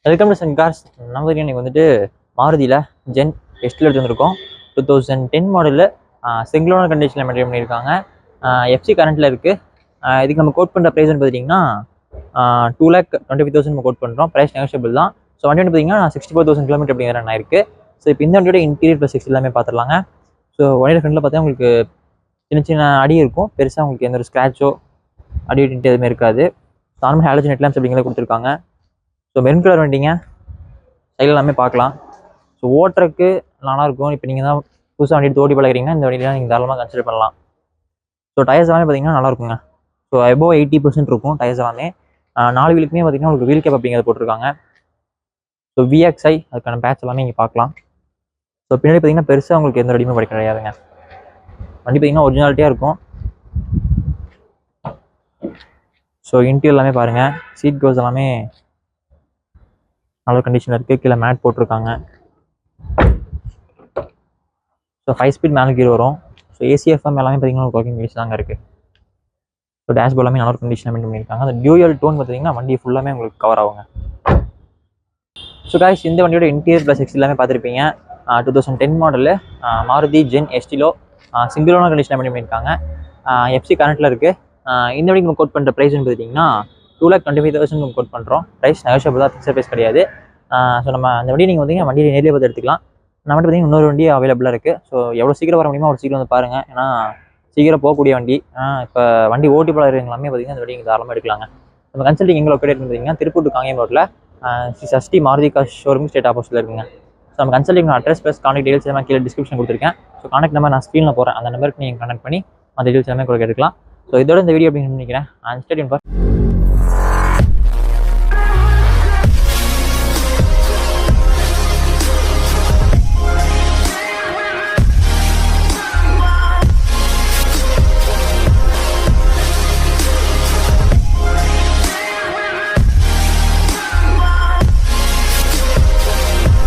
Welcome to Sun cars. நம்ம இன்னைக்கு வந்துட்டு மாருதியில் ஜென் எஸ்டில் எடுத்து வந்திருக்கோம். 2010 மாடலில் சிங்கிளான கண்டிஷனில் மெயின்டைன் பண்ணியிருக்காங்க. எஃப்சி கரண்ட்டில் இருக்குது. இதுக்கு நம்ம கோட் பண்ணுற ப்ரைஸ் பார்த்திங்கன்னா 2,25,000 நம்ம கோட் பண்ணுறோம். ப்ரைஸ் நெகோஷியபிள் தான். ஸோ வண்டி வந்து பார்த்திங்கன்னா 64,000 கிலோமீட்டர் அப்படிங்கிற ரன் ஆயிருக்கு. ஸோ இப்போ இந்த வண்டியோட இன்டீரியர் ப்ளஸ் எக்ஸ் எல்லாமே பார்த்துடலாங்க. ஸோ வண்டியோட ஃப்ரெண்டில் பார்த்தா உங்களுக்கு சின்ன சின்ன அடி இருக்கும். பெருசாக உங்களுக்கு எந்த ஒரு ஸ்க்ராச்சோ அடி விட்டு எதுவுமே இருக்காது. நார்மல் ஹாலஜன் ஹெட்லாம்ப்ஸ் அப்படிங்கிறத கொடுத்துருக்காங்க. ஸோ மெரூன் கலர் வண்டிங்க, சைடில் எல்லாமே பார்க்கலாம். ஸோ ஓட்டுறக்கு நல்லாயிருக்கும். இப்போ நீங்கள் தான் புதுசாக வண்டி எடுத்து ஓட்டி பழகிறீங்கன்னா இந்த வண்டியெலாம் நீங்கள் தாராளமாக கன்சிடர் பண்ணலாம். ஸோ டயர்ஸ் எல்லாமே பார்த்தீங்கன்னா நல்லாயிருக்குங்க. ஸோ அபோவ் 80% இருக்கும் டயர்ஸ் எல்லாமே. 4 வீலுக்குமே பார்த்தீங்கன்னா உங்களுக்கு வீல் கேப் அப்படிங்கிறத போட்டிருக்காங்க. ஸோ VXI அதுக்கான பேட்ச் எல்லாமே இங்கே பார்க்கலாம். ஸோ பின்னாடி பார்த்தீங்கன்னா பெருசாக உங்களுக்கு எந்த வண்டியுமே படிக்க கிடையாதுங்க. வண்டி பார்த்தீங்கன்னா ஒரிஜினாலிட்டியாக இருக்கும். ஸோ இன்டீரியர் எல்லாமே பாருங்கள். சீட் கவர்ஸ் எல்லாமே நல்ல கண்டிஷனில் இருக்குது. கீழே மேட் போட்டிருக்காங்க. ஸோ 5 ஸ்பீட் மேலே கீர் வரும். ஸோ ACFM எல்லாமே பார்த்தீங்கன்னா ஒர்க்கிங் கண்டிஷன் தாங்க இருக்குது. ஸோ டேஷ்போர்ட் எல்லாமே நல்ல கண்டிஷனில் மெயின்டைன் பண்ணியிருக்காங்க. அந்த டியூயல் டோன் பார்த்தீங்கன்னா வண்டி ஃபுல்லாமே உங்களுக்கு கவர் ஆகுங்க. ஸோ காய்ஸ், இந்த வண்டியோட இன்டீரியர் ப்ளஸ் எக்ஸ் எல்லாமே பார்த்துருப்பீங்க. 2010 மாடலில் மாருதி ஜென் எஸ்டிலோ சிங்கிளான கண்டிஷனில் மெயின்டைன் பண்ணியிருக்காங்க. எஃப்சி கரண்ட்டில் இருக்குது. இந்த வண்டிக்கு நம்ம கோட் பண்ணுற ப்ரைஸ்னு பார்த்தீங்கன்னா 2,25,000 நம்ம கோட் பண்ணுறோம். ப்ரைஸ் நெகோஷியபிள் தான், ஃபிக்ஸட் ப்ரைஸ் கிடையாது. ஸோ நம்ம அந்த வண்டி நீங்கள் வந்தீங்கன்னா வண்டியை நேரில் பார்த்து எடுத்துக்கலாம். நம்ம வந்து பார்த்தீங்கன்னா இன்னொரு வண்டி அவைலபிளாக இருக்குது. ஸோ எவ்வளோ சீக்கிரம் வர முடியுமோ அவ்வளோ சீக்கிரம் வந்து பாருங்கள். ஏன்னா சீக்கிரம் போகக்கூடிய வண்டி. இப்போ வண்டி ஓட்டி பழகிறவங்களாமே பார்த்தீங்கன்னா இந்த வண்டி நீங்கள் தாராளமாக எடுக்கலாங்க. நம்ம கன்சல்டிங் எங்கே லொக்கேட் பார்த்தீங்கன்னா திருப்பூர் காங்கேயம் ரோட்டில் Sashti Maruti car showroom straight ஆப்போசிட்டில் இருக்குங்க. ஸோ நம்ம consulting address plus contact details எல்லாமே கீழே டிஸ்கிரிப்ஷன் கொடுத்துருக்கேன். ஸோ கான்டாக்ட் நம்பர் நான் ஸ்க்ரீனில் போகிறேன். அந்த நம்பருக்கு நீங்கள் கான்டாக்ட் பண்ணி அந்த டீடைல்ஸ் எல்லாமே கூட எடுக்கலாம். ஸோ இதோட இந்த வீடியோ அப்படின்னு நினைக்கிறேன்.